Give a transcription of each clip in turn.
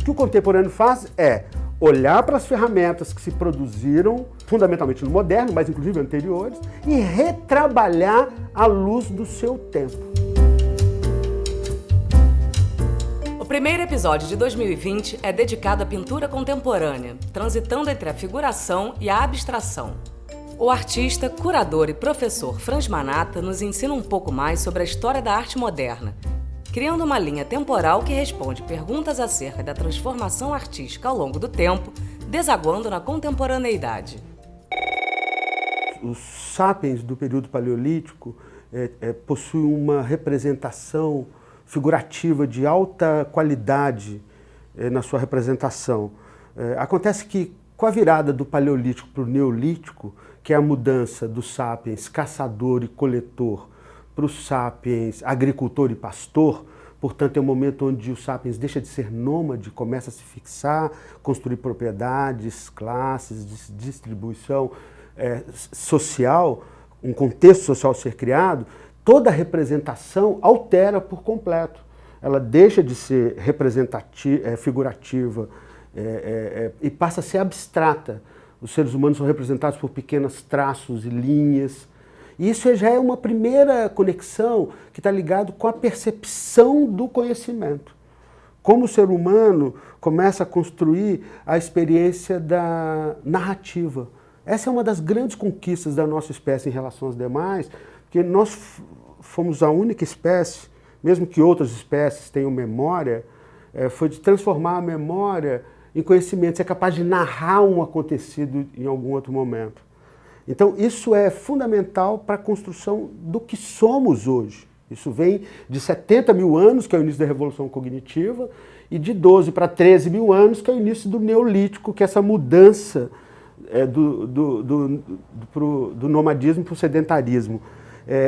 que o contemporâneo faz é olhar para as ferramentas que se produziram, fundamentalmente no moderno, mas inclusive anteriores, e retrabalhar à luz do seu tempo. O primeiro episódio de 2020 é dedicado à pintura contemporânea, transitando entre a figuração e a abstração. O artista, curador e professor Franz Manata nos ensina um pouco mais sobre a história da arte moderna, criando uma linha temporal que responde perguntas acerca da transformação artística ao longo do tempo, desaguando na contemporaneidade. Os sapiens do período paleolítico possuem uma representação figurativa de alta qualidade na sua representação. Acontece que com a virada do paleolítico para o neolítico, que é a mudança dos sapiens caçador e coletor para os sapiens agricultor e pastor, portanto é um momento onde o sapiens deixa de ser nômade, começa a se fixar, construir propriedades, classes, distribuição social, um contexto social ser criado, toda a representação altera por completo. Ela deixa de ser representativa, figurativa e passa a ser abstrata. Os seres humanos são representados por pequenos traços e linhas. E isso já é uma primeira conexão que está ligado com a percepção do conhecimento. Como o ser humano começa a construir a experiência da narrativa. Essa é uma das grandes conquistas da nossa espécie em relação às demais, porque nós fomos a única espécie, mesmo que outras espécies tenham memória, foi de transformar a memória em conhecimento, ser capaz de narrar um acontecido em algum outro momento. Então isso é fundamental para a construção do que somos hoje. Isso vem de 70 mil anos, que é o início da Revolução Cognitiva, e de 12 para 13 mil anos, que é o início do Neolítico, que é essa mudança do nomadismo para o sedentarismo.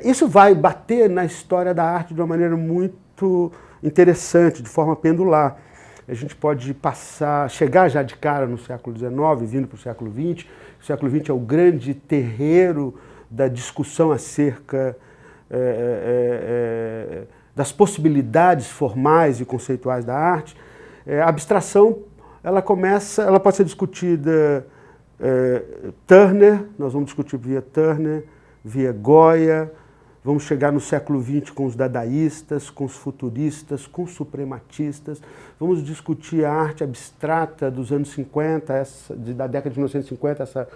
Isso vai bater na história da arte de uma maneira muito interessante, de forma pendular. A gente pode chegar já de cara no século XIX, vindo para o século XX. O século XX é o grande terreiro da discussão acerca das possibilidades formais e conceituais da arte. A abstração, ela pode ser discutida Turner, nós vamos discutir via Turner, via Goya. Vamos chegar no século XX com os dadaístas, com os futuristas, com os suprematistas. Vamos discutir a arte abstrata dos anos 50, da década de 1950,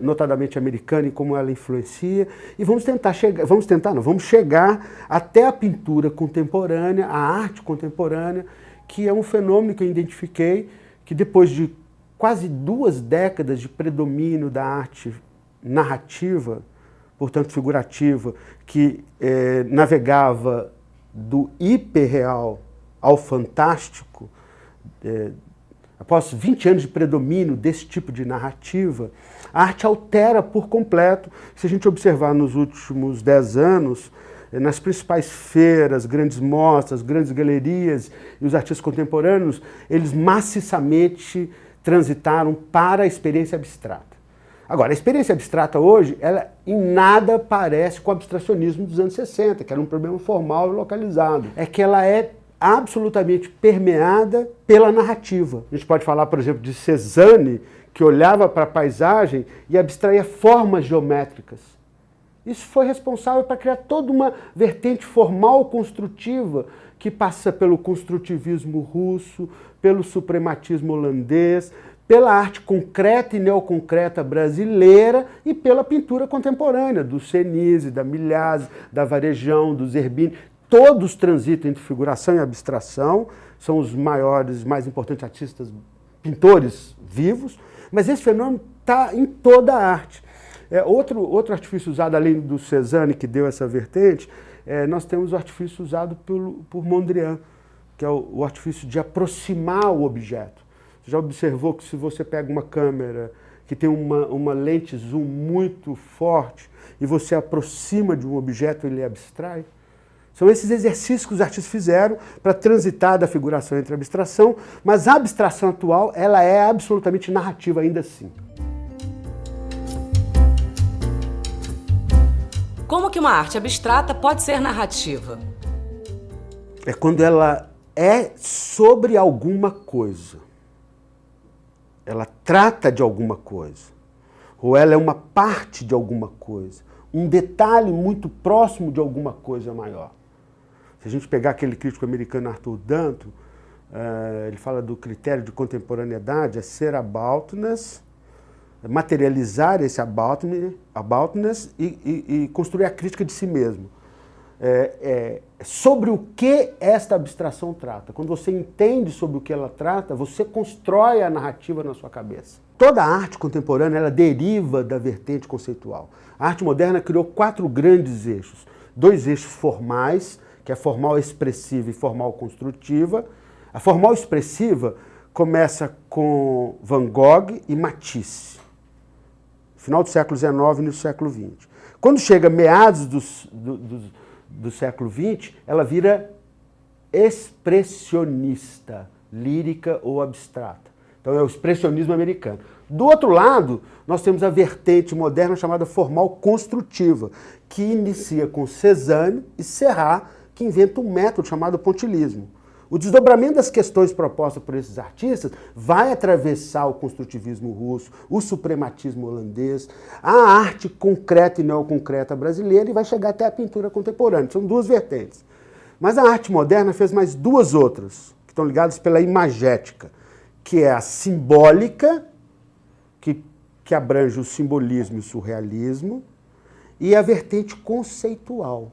notadamente americana, e como ela influencia. E vamos chegar até a pintura contemporânea, a arte contemporânea, que é um fenômeno que eu identifiquei, que depois de quase 2 décadas de predomínio da arte narrativa, portanto figurativa, que navegava do hiperreal ao fantástico, após 20 anos de predomínio desse tipo de narrativa, a arte altera por completo. Se a gente observar nos últimos 10 anos, nas principais feiras, grandes mostras, grandes galerias e os artistas contemporâneos, eles maciçamente transitaram para a experiência abstrata. Agora, a experiência abstrata hoje, ela em nada parece com o abstracionismo dos anos 60, que era um problema formal e localizado. É que ela é absolutamente permeada pela narrativa. A gente pode falar, por exemplo, de Cézanne, que olhava para a paisagem e abstraía formas geométricas. Isso foi responsável para criar toda uma vertente formal construtiva que passa pelo construtivismo russo, pelo suprematismo holandês, pela arte concreta e neoconcreta brasileira e pela pintura contemporânea, do Senise, da Milhazes, da Varejão, do Zerbini. Todos transitam entre figuração e abstração, são os maiores, mais importantes artistas, pintores vivos, mas esse fenômeno está em toda a arte. Outro artifício usado, além do Cézanne, que deu essa vertente, nós temos o artifício usado por Mondrian, que é o artifício de aproximar o objeto. Você já observou que se você pega uma câmera que tem uma lente zoom muito forte e você aproxima de um objeto, ele abstrai? São esses exercícios que os artistas fizeram para transitar da figuração entre a abstração, mas a abstração atual, ela é absolutamente narrativa ainda assim. Como que uma arte abstrata pode ser narrativa? É quando ela é sobre alguma coisa. Ela trata de alguma coisa. Ou ela é uma parte de alguma coisa. Um detalhe muito próximo de alguma coisa maior. Se a gente pegar aquele crítico americano Arthur Danto, ele fala do critério de contemporaneidade, é ser aboutness, materializar esse aboutness e construir a crítica de si mesmo. Sobre o que esta abstração trata. Quando você entende sobre o que ela trata, você constrói a narrativa na sua cabeça. Toda a arte contemporânea ela deriva da vertente conceitual. A arte moderna criou 4 grandes eixos. 2 eixos formais, que é formal expressiva e formal construtiva. A formal expressiva começa com Van Gogh e Matisse, final do século XIX e no século XX. Quando chega meados do século XX, ela vira expressionista, lírica ou abstrata. Então é o expressionismo americano. Do outro lado, nós temos a vertente moderna chamada formal construtiva, que inicia com Cézanne e Seurat, que inventa um método chamado pontilismo. O desdobramento das questões propostas por esses artistas vai atravessar o construtivismo russo, o suprematismo holandês, a arte concreta e neoconcreta brasileira e vai chegar até a pintura contemporânea. São 2 vertentes. Mas a arte moderna fez mais 2 outras, que estão ligadas pela imagética, que é a simbólica, que abrange o simbolismo e o surrealismo, e a vertente conceitual,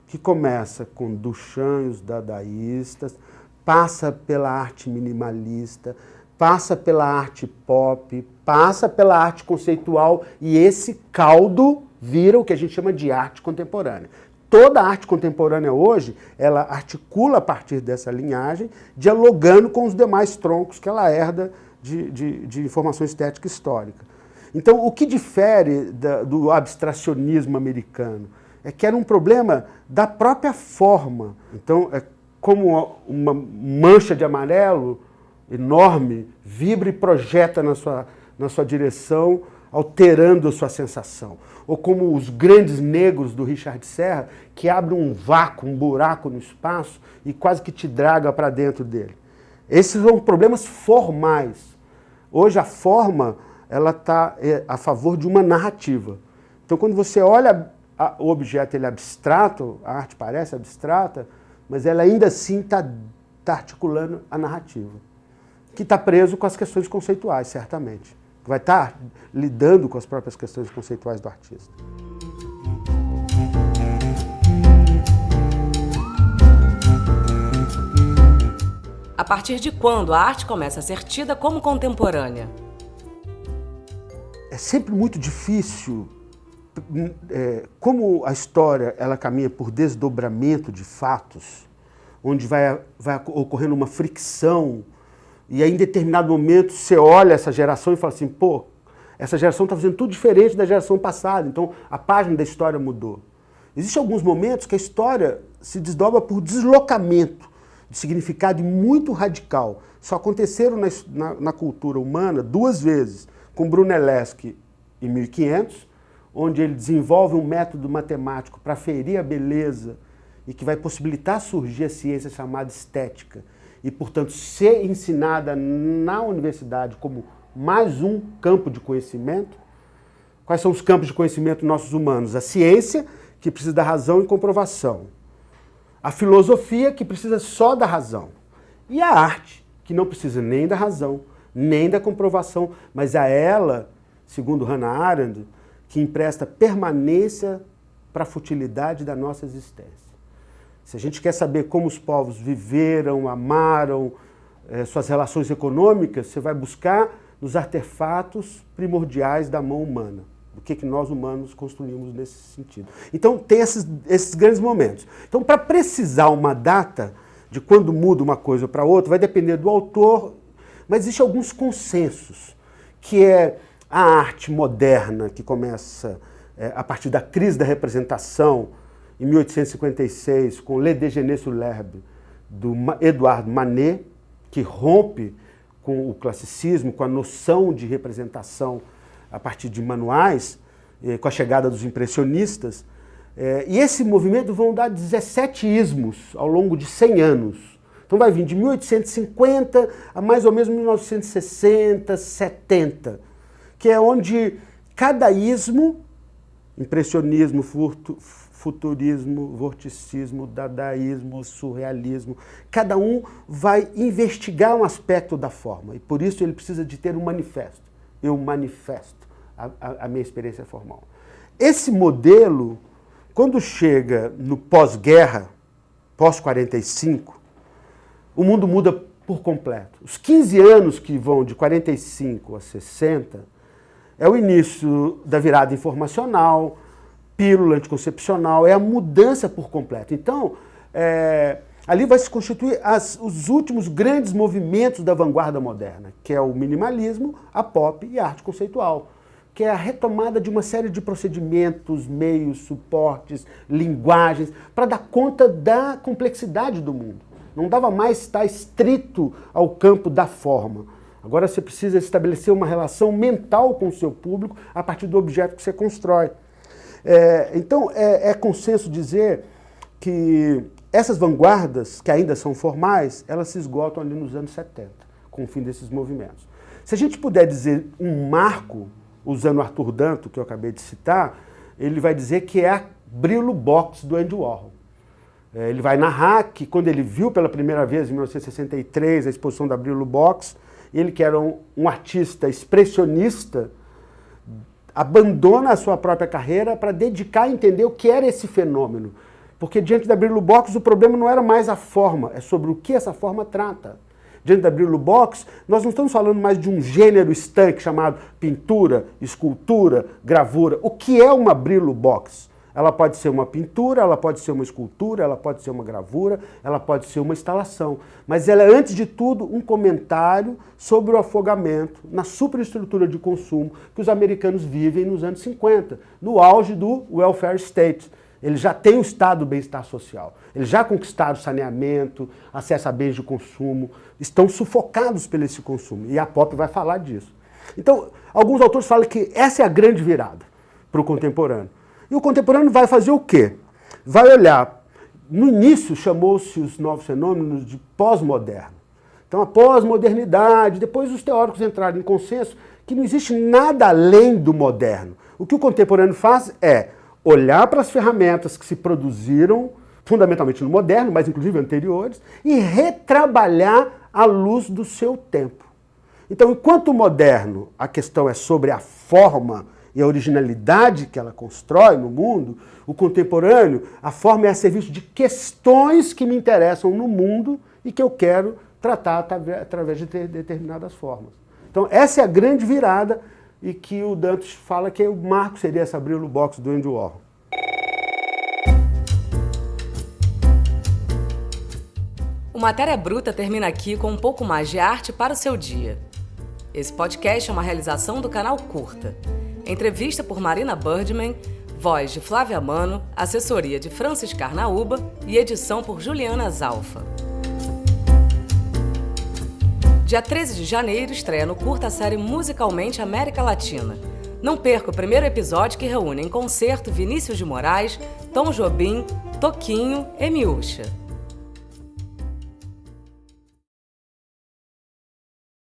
que começa com Duchamp e os dadaístas, passa pela arte minimalista, passa pela arte pop, passa pela arte conceitual e esse caldo vira o que a gente chama de arte contemporânea. Toda a arte contemporânea hoje, ela articula a partir dessa linhagem, dialogando com os demais troncos que ela herda de informação estética histórica. Então, o que difere do abstracionismo americano é que era um problema da própria forma. Então, é como uma mancha de amarelo enorme vibra e projeta na sua direção, alterando a sua sensação. Ou como os grandes negros do Richard Serra, que abrem um vácuo, um buraco no espaço e quase que te draga para dentro dele. Esses são problemas formais. Hoje a forma ela está a favor de uma narrativa. Então, quando você olha o objeto ele é abstrato, a arte parece abstrata, mas ela ainda assim está articulando a narrativa, que está preso com as questões conceituais, certamente. Vai estar lidando com as próprias questões conceituais do artista. A partir de quando a arte começa a ser tida como contemporânea? É sempre muito difícil, como a história ela caminha por desdobramento de fatos, onde vai ocorrendo uma fricção, e aí em determinado momento você olha essa geração e fala assim, pô, essa geração está fazendo tudo diferente da geração passada, então a página da história mudou. Existem alguns momentos que a história se desdobra por deslocamento de significado muito radical. Só aconteceram na cultura humana 2 vezes, com Brunelleschi em 1500, onde ele desenvolve um método matemático para ferir a beleza e que vai possibilitar surgir a ciência chamada estética e, portanto, ser ensinada na universidade como mais um campo de conhecimento. Quais são os campos de conhecimento nossos humanos? A ciência, que precisa da razão e comprovação. A filosofia, que precisa só da razão. E a arte, que não precisa nem da razão, nem da comprovação, mas a ela, segundo Hannah Arendt, que empresta permanência para a futilidade da nossa existência. Se a gente quer saber como os povos viveram, amaram, suas relações econômicas, você vai buscar nos artefatos primordiais da mão humana, do que nós humanos construímos nesse sentido. Então tem esses grandes momentos. Então, para precisar uma data de quando muda uma coisa para outra, vai depender do autor, mas existem alguns consensos, que é a arte moderna, que começa a partir da crise da representação, em 1856, com Le Déjeuner sur l'herbe, do Edouard Manet, que rompe com o classicismo, com a noção de representação a partir de manuais, com a chegada dos impressionistas. E esse movimento vão dar 17 ismos ao longo de 100 anos. Então vai vir de 1850 a mais ou menos 1960, 70, que é onde cada ismo, impressionismo, futurismo, vorticismo, dadaísmo, surrealismo, cada um vai investigar um aspecto da forma e por isso ele precisa de ter um manifesto. Eu manifesto a minha experiência formal. Esse modelo, quando chega no pós-guerra, pós-45, o mundo muda por completo. Os 15 anos que vão de 45 a 60 é o início da virada informacional, pílula anticoncepcional, é a mudança por completo. Então, ali vai se constituir os últimos grandes movimentos da vanguarda moderna, que é o minimalismo, a pop e a arte conceitual, que é a retomada de uma série de procedimentos, meios, suportes, linguagens, para dar conta da complexidade do mundo. Não dava mais estar estrito ao campo da forma. Agora você precisa estabelecer uma relação mental com o seu público a partir do objeto que você constrói. Então, é consenso dizer que essas vanguardas, que ainda são formais, elas se esgotam ali nos anos 70, com o fim desses movimentos. Se a gente puder dizer um marco, usando o Arthur Danto, que eu acabei de citar, ele vai dizer que é a Brillo Box do Andy Warhol. Ele vai narrar que quando ele viu pela primeira vez, em 1963, a exposição da Brillo Box, ele que era um artista expressionista, abandona a sua própria carreira para dedicar a entender o que era esse fenômeno. Porque diante da Brillo Box o problema não era mais a forma, é sobre o que essa forma trata. Diante da Brillo Box, nós não estamos falando mais de um gênero estanque chamado pintura, escultura, gravura. O que é uma Brillo Box? Ela pode ser uma pintura, ela pode ser uma escultura, ela pode ser uma gravura, ela pode ser uma instalação. Mas ela é, antes de tudo, um comentário sobre o afogamento na superestrutura de consumo que os americanos vivem nos anos 50, no auge do welfare state. Eles já têm o estado do bem-estar social, eles já conquistaram saneamento, acesso a bens de consumo, estão sufocados por esse consumo. E a pop vai falar disso. Então, alguns autores falam que essa é a grande virada para o contemporâneo. E o contemporâneo vai fazer o quê? Vai olhar, no início chamou-se os novos fenômenos de pós-moderno. Então a pós-modernidade, depois os teóricos entraram em consenso que não existe nada além do moderno. O que o contemporâneo faz é olhar para as ferramentas que se produziram, fundamentalmente no moderno, mas inclusive anteriores, e retrabalhar à luz do seu tempo. Então, enquanto o moderno, a questão é sobre a forma e a originalidade que ela constrói no mundo, o contemporâneo, a forma é a serviço de questões que me interessam no mundo e que eu quero tratar através de determinadas formas. Então essa é a grande virada e que o Dantas fala que o marco seria essa Brillo Box do Andy Warhol. O Matéria Bruta termina aqui com um pouco mais de arte para o seu dia. Esse podcast é uma realização do canal Curta. Entrevista por Marina Birdman, voz de Flávia Mano, assessoria de Francis Carnaúba e edição por Juliana Zalfa. Dia 13 de janeiro estreia no Curta a série Musicalmente América Latina. Não perca o primeiro episódio que reúne em concerto Vinícius de Moraes, Tom Jobim, Toquinho e Miúcha.